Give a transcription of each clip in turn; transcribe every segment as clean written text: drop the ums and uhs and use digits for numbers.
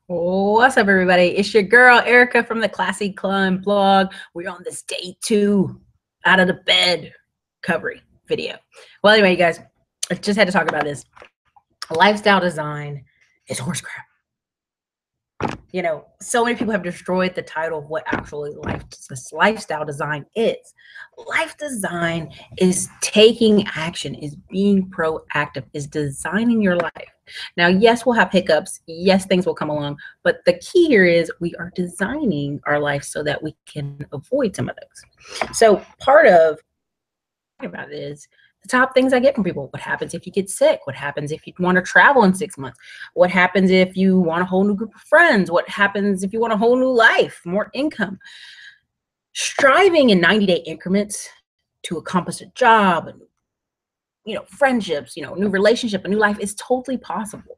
What's up, everybody? It's your girl, Erica from the Classy Climb blog. We're on this day 2 out of the bed recovery video. Well, anyway, you guys, I just had to talk about this. Lifestyle design is horse crap. You know, so many people have destroyed the title of what actually lifestyle design is. Life design is taking action, is being proactive, is designing your life. Now, yes, we'll have hiccups. Yes, things will come along. But the key here is we are designing our life so that we can avoid some of those. So part of about it is the top things I get from people. What happens if you get sick? What happens if you want to travel in 6 months? What happens if you want a whole new group of friends? What happens if you want a whole new life, more income? Striving in 90-day increments to accomplish a job, and friendships, new relationship, a new life is totally possible.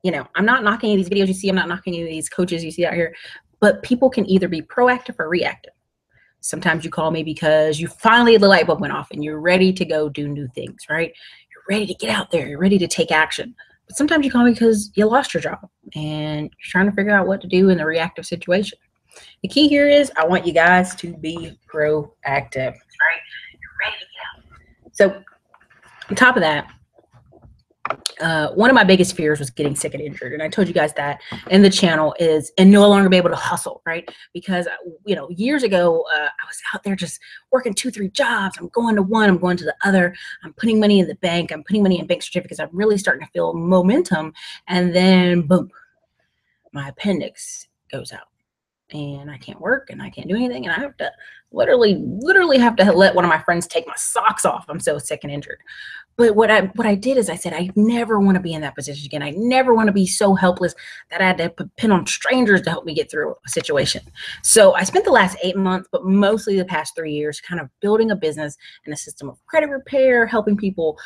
I'm not knocking any of these videos you see. I'm not knocking any of these coaches you see out here, but people can either be proactive or reactive. Sometimes you call me because you finally, the light bulb went off and you're ready to go do new things, right? You're ready to get out there. You're ready to take action. But sometimes you call me because you lost your job and you're trying to figure out what to do in a reactive situation. The key here is I want you guys to be proactive, right? You're ready to get out. So on top of that, one of my biggest fears was getting sick and injured. And I told you guys that in the channel is, and no longer be able to hustle, right? Because, years ago, I was out there just working 2-3 jobs. I'm going to one, I'm going to the other. I'm putting money in the bank. I'm putting money in bank certificates. I'm really starting to feel momentum. And then boom, my appendix goes out and I can't work and I can't do anything. And I have to literally have to let one of my friends take my socks off. I'm so sick and injured. But what I did is I said, I never want to be in that position again. I never want to be so helpless that I had to depend on strangers to help me get through a situation. So I spent the last 8 months, but mostly the past 3 years, kind of building a business and a system of credit repair, helping people,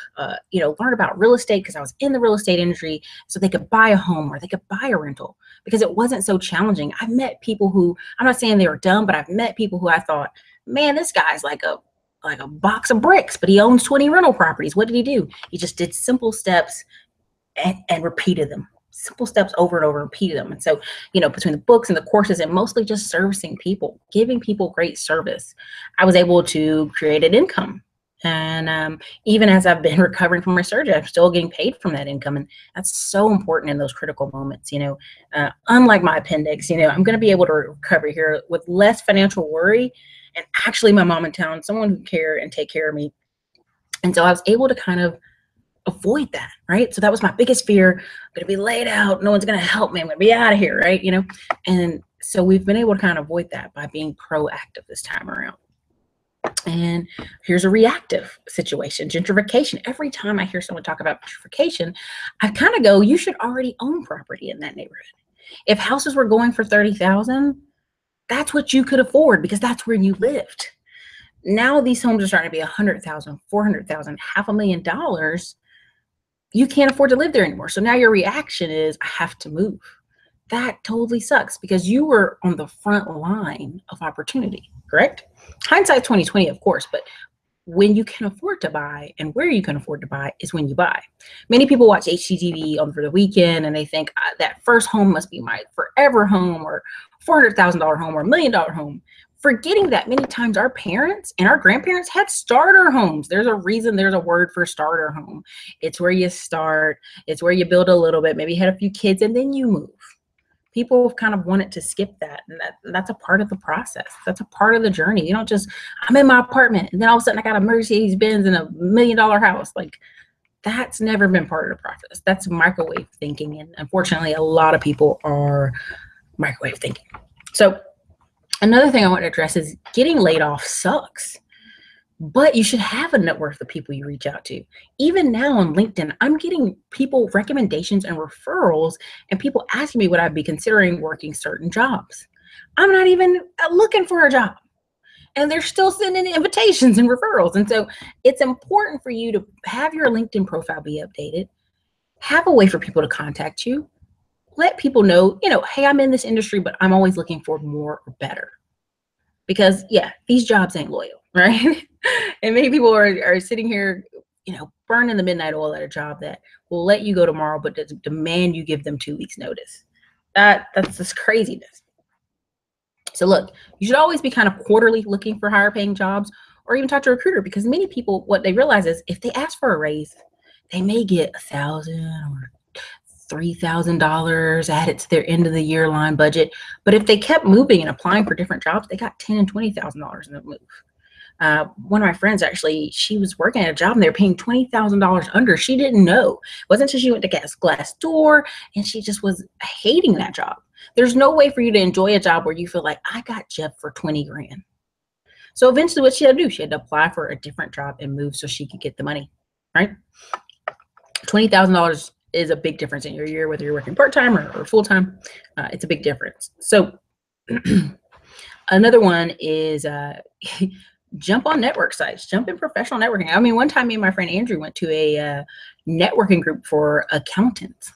learn about real estate, because I was in the real estate industry, so they could buy a home or they could buy a rental because it wasn't so challenging. I've met people who, I'm not saying they were dumb, but I've met people who I thought, man, this guy's like a box of bricks, but he owns 20 rental properties. What did he do? He just did simple steps and repeated them. Simple steps over and over, repeated them. And so, between the books and the courses and mostly just servicing people, giving people great service, I was able to create an income. And even as I've been recovering from my surgery, I'm still getting paid from that income. And that's so important in those critical moments. Unlike my appendix, I'm going to be able to recover here with less financial worry. And actually my mom in town, someone who care and take care of me. And so I was able to kind of avoid that, right? So that was my biggest fear. I'm going to be laid out. No one's going to help me. I'm going to be out of here, right? And so we've been able to kind of avoid that by being proactive this time around. And here's a reactive situation, gentrification. Every time I hear someone talk about gentrification, I kind of go, you should already own property in that neighborhood. If houses were going for $30,000, that's what you could afford because that's where you lived. Now these homes are starting to be $100,000, $400,000, $500,000. You can't afford to live there anymore. So now your reaction is, I have to move. That totally sucks because you were on the front line of opportunity, correct? Hindsight 2020, of course, but when you can afford to buy and where you can afford to buy is when you buy. Many people watch HGTV over the weekend and they think that first home must be my forever home or $400,000 home or $1 million home, forgetting that many times our parents and our grandparents had starter homes. There's a reason there's a word for starter home. It's where you start. It's where you build a little bit, maybe had a few kids, and then you move. People have kind of wanted to skip that, and that's a part of the process. That's a part of the journey. You don't just, I'm in my apartment, and then all of a sudden I got a Mercedes-Benz and a $1 million house. Like, that's never been part of the process. That's microwave thinking, and unfortunately, a lot of people are microwave thinking. So another thing I want to address is getting laid off sucks. But you should have a network of people you reach out to. Even now on LinkedIn, I'm getting people recommendations and referrals and people asking me would I be considering working certain jobs. I'm not even looking for a job. And they're still sending invitations and referrals. And so it's important for you to have your LinkedIn profile be updated, have a way for people to contact you, let people know, hey, I'm in this industry, but I'm always looking for more or better. Because yeah, these jobs ain't loyal, right? And many people are sitting here, burning the midnight oil at a job that will let you go tomorrow, but does demand you give them 2 weeks notice. That's just craziness. So look, you should always be kind of quarterly looking for higher paying jobs, or even talk to a recruiter, because many people, what they realize is if they ask for a raise, they may get $1,000 or $3,000 added to their end of the year line budget. But if they kept moving and applying for different jobs, they got $10,000 and $20,000 in the move. One of my friends, actually, she was working at a job and they were paying $20,000 under. She didn't know. It wasn't until she went to Glassdoor, and she just was hating that job. There's no way for you to enjoy a job where you feel like, I got Jeff for 20 grand. So eventually what she had to do, she had to apply for a different job and move so she could get the money, right? $20,000 is a big difference in your year, whether you're working part-time or full-time. It's a big difference. So another one is jump on network sites, jump in professional networking. I mean, one time me and my friend Andrew went to a networking group for accountants.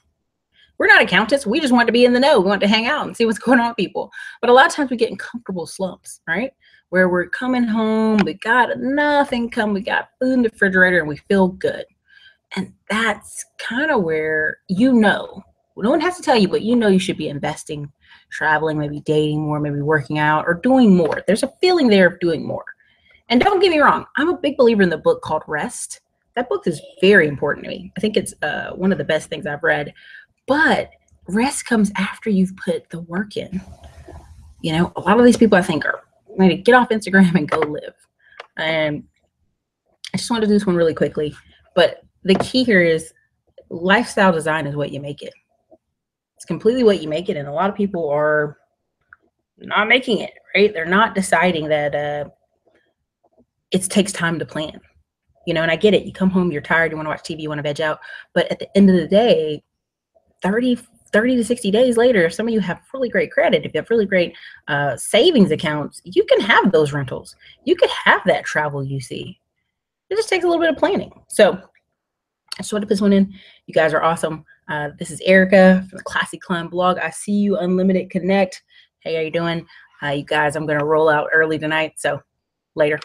We're not accountants. We just want to be in the know. We want to hang out and see what's going on with people. But a lot of times we get in comfortable slumps, right? Where we're coming home, we got enough income, we got food in the refrigerator, and we feel good. And that's kind of where, no one has to tell you, but you should be investing, traveling, maybe dating more, maybe working out, or doing more. There's a feeling there of doing more. And don't get me wrong, I'm a big believer in the book called Rest. That book is very important to me. I think it's one of the best things I've read. But rest comes after you've put the work in. A lot of these people, I think, are ready to get off Instagram and go live. And I just want to do this one really quickly. But the key here is lifestyle design is what you make it. It's completely what you make it. And a lot of people are not making it, right? They're not deciding that it takes time to plan. And I get it. You come home, you're tired, you want to watch TV, you want to veg out. But at the end of the day, 30 to 60 days later, if some of you have really great credit, if you have really great savings accounts, you can have those rentals. You could have that travel you see. It just takes a little bit of planning. So I just wanted to put this one in. You guys are awesome. This is Erica from the Classy Climb blog. I see you, Unlimited Connect. Hey, how you doing? You guys, I'm going to roll out early tonight. So later.